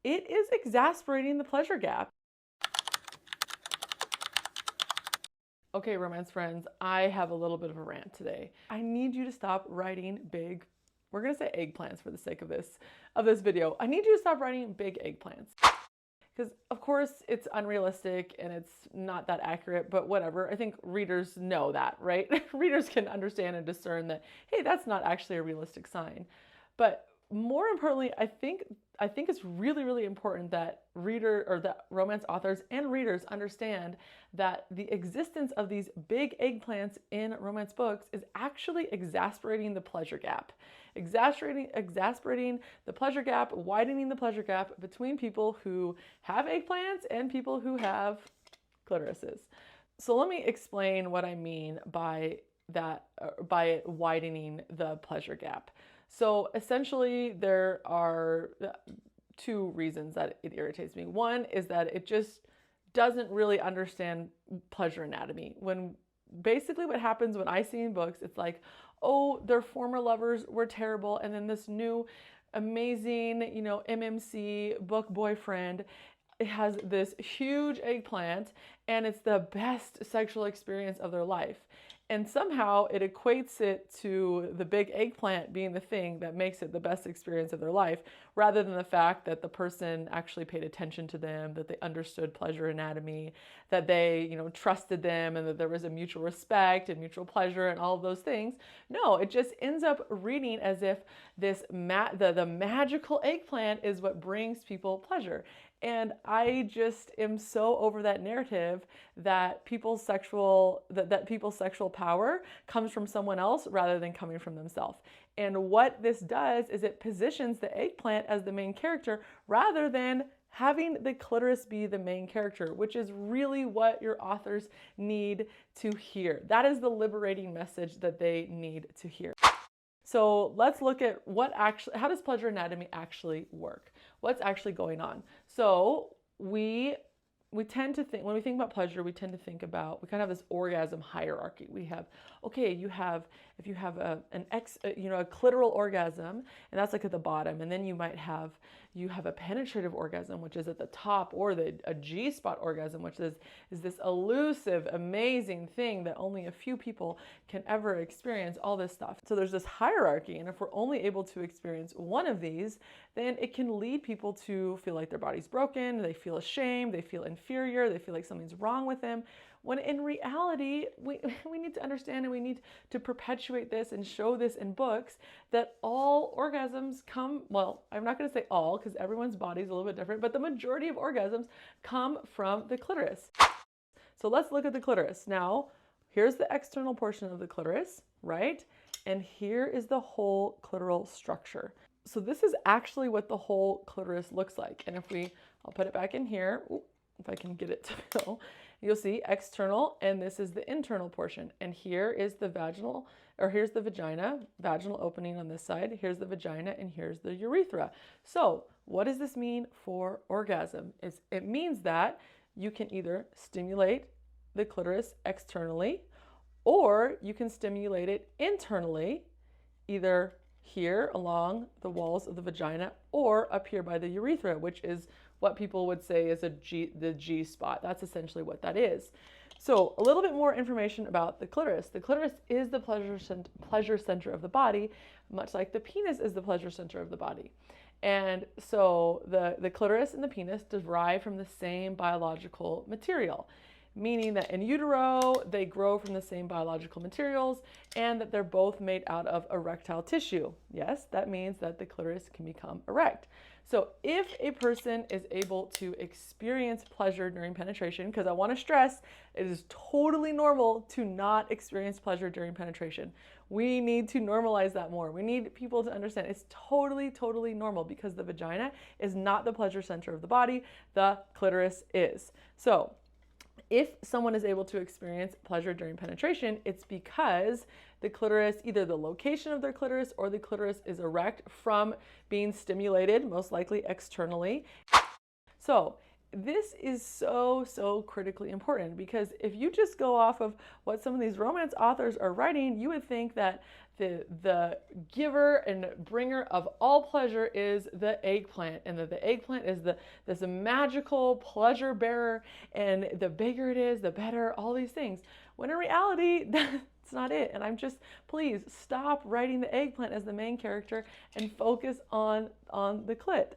it is exasperating the pleasure gap. Okay, romance friends, I have a little bit of a rant today. I need you to stop writing big, we're gonna say eggplants for the sake of this video. I need you to stop writing big eggplants. Because of course it's unrealistic and it's not that accurate, but whatever. I think readers know that, right? Readers can understand and discern that, hey, that's not actually a realistic sign. But more importantly, I think it's really, really important that that romance authors and readers understand that the existence of these big eggplants in romance books is actually exasperating the pleasure gap. Exasperating the pleasure gap, widening the pleasure gap between people who have eggplants and people who have clitorises. So let me explain what I mean by that, by widening the pleasure gap. So essentially, there are two reasons that it irritates me. One is that it just doesn't really understand pleasure anatomy. When basically what happens when I see in books, it's like, oh, their former lovers were terrible, and then this new amazing, MMC book boyfriend has this huge eggplant, and it's the best sexual experience of their life. And somehow it equates it to the big eggplant being the thing that makes it the best experience of their life, rather than the fact that the person actually paid attention to them, that they understood pleasure anatomy, that they, trusted them, and that there was a mutual respect and mutual pleasure and all of those things. No, it just ends up reading as if this the magical eggplant is what brings people pleasure. And I just am so over that narrative that people's sexual power comes from someone else rather than coming from themselves. And what this does is it positions the eggplant as the main character rather than having the clitoris be the main character, which is really what your authors need to hear. That is the liberating message that they need to hear. So let's look at how does pleasure anatomy actually work? What's actually going on? So we tend to think, when we think about pleasure, we kind of have this orgasm hierarchy. We have, okay, if you have a clitoral orgasm, and that's like at the bottom, and then you have a penetrative orgasm, which is at the top, or a G-spot orgasm, which is this elusive, amazing thing that only a few people can ever experience, all this stuff. So there's this hierarchy, and if we're only able to experience one of these, then it can lead people to feel like their body's broken, they feel ashamed, they feel inferior, they feel like something's wrong with them, when in reality, we need to understand, and we need to perpetuate this and show this in books, that all orgasms come, well, I'm not going to say all, because everyone's body is a little bit different, but the majority of orgasms come from the clitoris. So let's look at the clitoris. Now, here's the external portion of the clitoris, right? And here is the whole clitoral structure. So this is actually what the whole clitoris looks like. And I'll put it back in here. Ooh, if I can get it to go, you'll see external, and this is the internal portion. And here is the here's the vagina, vaginal opening on this side. Here's the vagina, and here's the urethra. So what does this mean for orgasm? It means that you can either stimulate the clitoris externally, or you can stimulate it internally, either here along the walls of the vagina or up here by the urethra, which is what people would say is the G spot. That's essentially what that is. So a little bit more information about the clitoris. The clitoris is the pleasure center of the body, much like the penis is the pleasure center of the body. And so the clitoris and the penis derive from the same biological material, meaning that in utero, they grow from the same biological materials, and that they're both made out of erectile tissue. Yes, that means that the clitoris can become erect. So if a person is able to experience pleasure during penetration, because I want to stress, it is totally normal to not experience pleasure during penetration. We need to normalize that more. We need people to understand it's totally, totally normal, because the vagina is not the pleasure center of the body, the clitoris is. So if someone is able to experience pleasure during penetration, it's because the clitoris, either the location of their clitoris or the clitoris is erect from being stimulated, most likely externally. So this is so critically important, because if you just go off of what some of these romance authors are writing, you would think that the giver and bringer of all pleasure is the eggplant, and that the eggplant is this magical pleasure bearer, and the bigger it is, the better, all these things. When in reality, that's not it. And I'm just, please stop writing the eggplant as the main character and focus on the clit.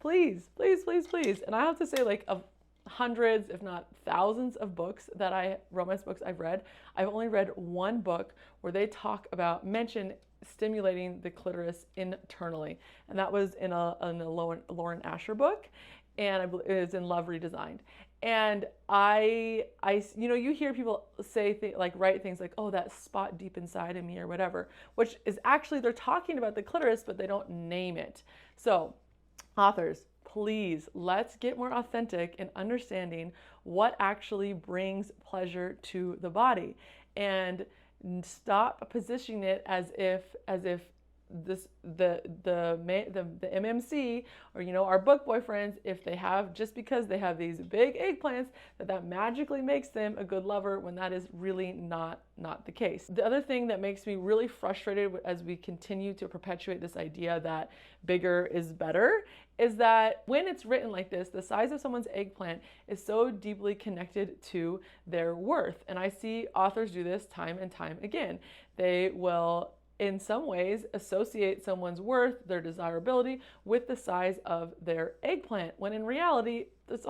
Please, please, please, please. And I have to say, like, of hundreds, if not thousands of books romance books I've read, I've only read one book where they mention stimulating the clitoris internally. And that was in a Lauren Asher book. And I believe it was in Love Redesigned. And you hear people say write things like, oh, that spot deep inside of me or whatever, which is actually, they're talking about the clitoris, but they don't name it. So authors, please, let's get more authentic in understanding what actually brings pleasure to the body, and stop positioning it as if the MMC, or our book boyfriends, if they have, just because they have these big eggplants, that magically makes them a good lover, when that is really not the case. The other thing that makes me really frustrated as we continue to perpetuate this idea that bigger is better is that when it's written like this, the size of someone's eggplant is so deeply connected to their worth. And I see authors do this time and time again. They will, in some ways, associate someone's worth, their desirability, with the size of their eggplant, when in reality, there's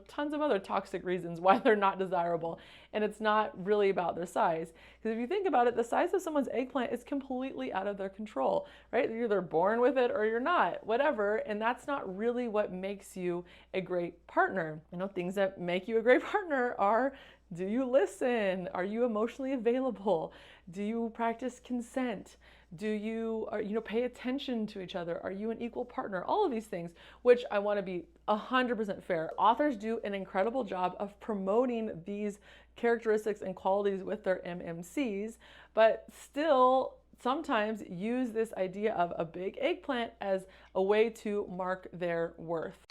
tons of other toxic reasons why they're not desirable, and it's not really about their size. Because if you think about it, the size of someone's eggplant is completely out of their control, right? You're either born with it or you're not, whatever, and that's not really what makes you a great partner. Things that make you a great partner are, do you listen? Are you emotionally available? Do you practice consent? Do you pay attention to each other? Are you an equal partner? All of these things, which I want to be 100% fair. Authors do an incredible job of promoting these characteristics and qualities with their MMCs, but still sometimes use this idea of a big eggplant as a way to mark their worth.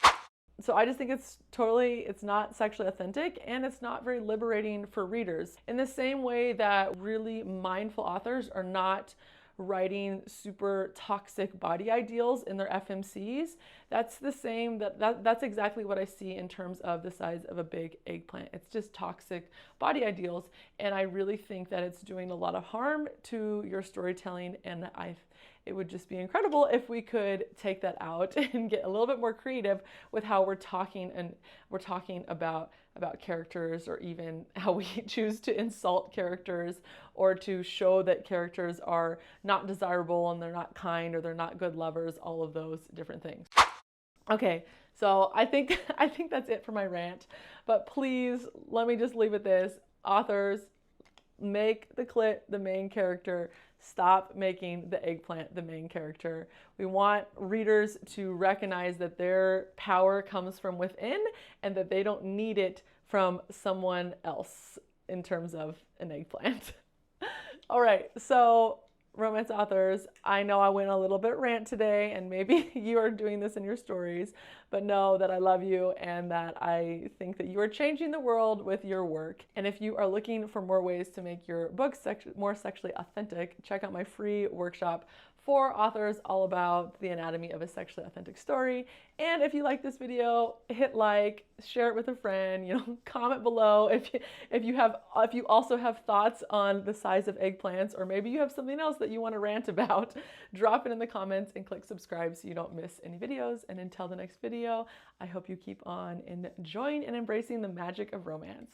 So I just think it's not sexually authentic, and it's not very liberating for readers. In the same way that really mindful authors are not writing super toxic body ideals in their FMCs, that's exactly what I see in terms of the size of a big eggplant. It's just toxic body ideals, and I really think that it's doing a lot of harm to your storytelling, and it would just be incredible if we could take that out and get a little bit more creative with how we're talking about characters, or even how we choose to insult characters, or to show that characters are not desirable and they're not kind or they're not good lovers, all of those different things. Okay, so I think that's it for my rant, but please let me just leave it this. Authors, make the clit the main character. Stop making the eggplant the main character. We want readers to recognize that their power comes from within, and that they don't need it from someone else in terms of an eggplant. All right, so romance authors, I know I went a little bit rant today, and maybe you are doing this in your stories, but know that I love you, and that I think that you are changing the world with your work. And if you are looking for more ways to make your books more sexually authentic, check out my free workshop for authors all about the anatomy of a sexually authentic story. And if you like this video, hit like, share it with a friend, comment below if you also have thoughts on the size of eggplants, or maybe you have something else that you want to rant about. Drop it in the comments and click subscribe so you don't miss any videos. And until the next video, I hope you keep on enjoying and embracing the magic of romance.